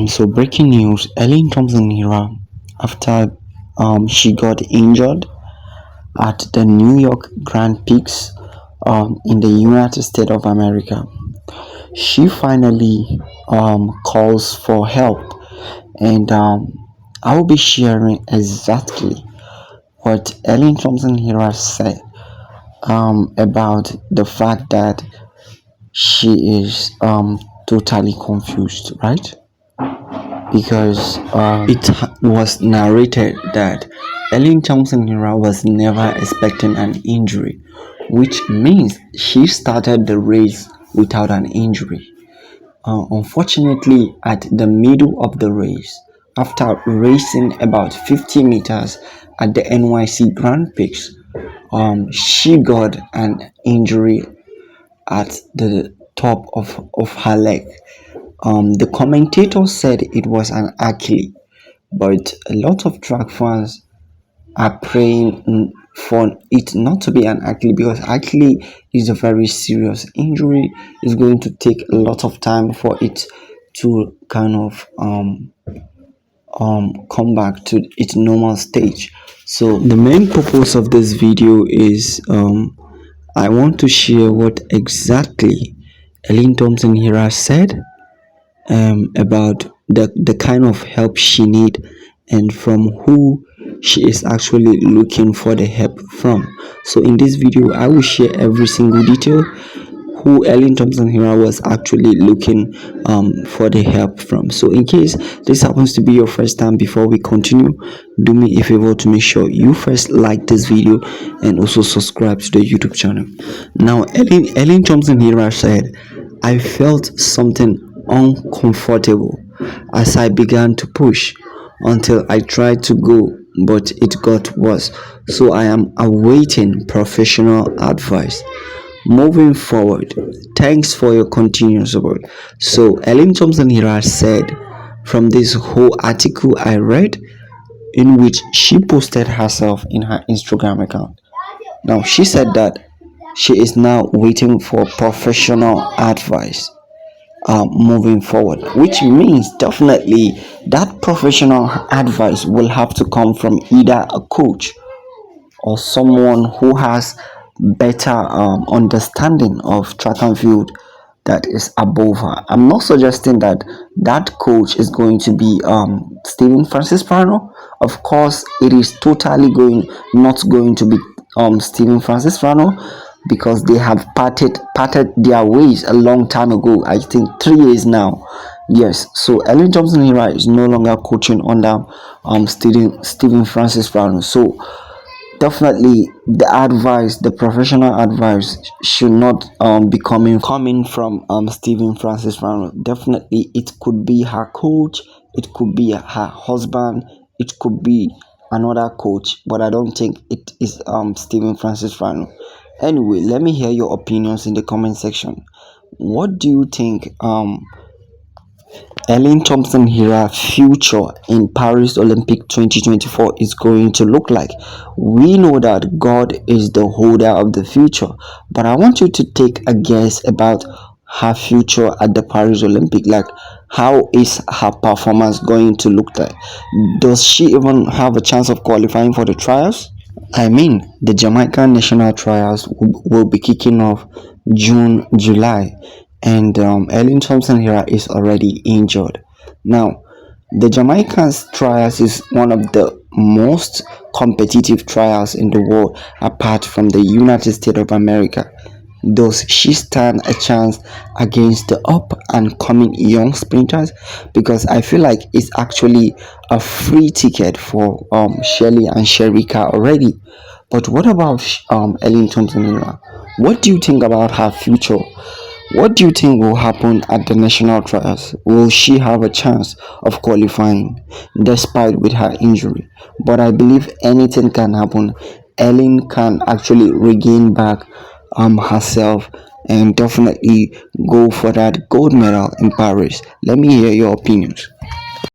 So breaking news: Elaine Thomson Herah, after she got injured at the New York Grand Pix in the United States of America, she finally calls for help, and I will be sharing exactly what Elaine Thomson Herah said about the fact that she is totally confused, right? Because was narrated that Elaine Thomson Herah was never expecting an injury, which means she started the race without an injury. Unfortunately, at the middle of the race, after racing about 50 meters at the NYC Grand Pix, she got an injury at the top of her leg. The commentator said it was an Achilles, but a lot of track fans are praying for it not to be an Achilles, because Achilles is a very serious injury. It's going to take a lot of time for it to kind of come back to its normal stage. So the main purpose of this video is I want to share what exactly Elaine Thomson Herah said about the kind of help she need and from who she is actually looking for the help from. So in this video I will share every single detail who Elaine Thomson Herah was actually looking for the help from. So in case this happens to be your first time, before we continue, do me a favor to make sure you first like this video and also subscribe to the YouTube channel. Now Elaine Thomson Herah said, "I felt something uncomfortable as I began to push until I tried to go, but it got worse. So I am awaiting professional advice. Moving forward, thanks for your continued support." So Elaine Thomson Herah said from this whole article I read, in which she posted herself in her Instagram account. Now she said that she is now waiting for professional advice moving forward, which means definitely that professional advice will have to come from either a coach or someone who has better understanding of track and field that is above her. I'm not suggesting that that coach is going to be Stephen Francis Prano. Of course, it is totally not going to be Stephen Francis Prano, because they have parted their ways a long time ago. I think 3 years now. Yes, so Elaine Thomson Herah is no longer coaching under Stephen Francis Prano. So definitely the professional advice should not be coming from Stephen Francis Ronald. Definitely it could be her coach, it could be her husband, it could be another coach, but I don't think it is Stephen Francis Ronald. Anyway, let me hear your opinions in the comment section. What do you think Elaine Thomson Herah future in Paris Olympic 2024 is going to look like? We know that God is the holder of the future, but I want you to take a guess about her future at the Paris Olympic. Like, how is her performance going to look like? Does she even have a chance of qualifying for the trials? I mean, the Jamaican national trials will be kicking off July, and Elaine Thomson Herah is already injured. Now, the Jamaican's trials is one of the most competitive trials in the world, apart from the United States of America. Does she stand a chance against the up and coming young sprinters? Because I feel like it's actually a free ticket for Shelly and Shericka already. But what about Elaine Thomson Herah? What do you think about her future? What do you think will happen at the national trials? Will she have a chance of qualifying despite with her injury? But I believe anything can happen. Elaine can actually regain back herself and definitely go for that gold medal in Paris. Let me hear your opinions.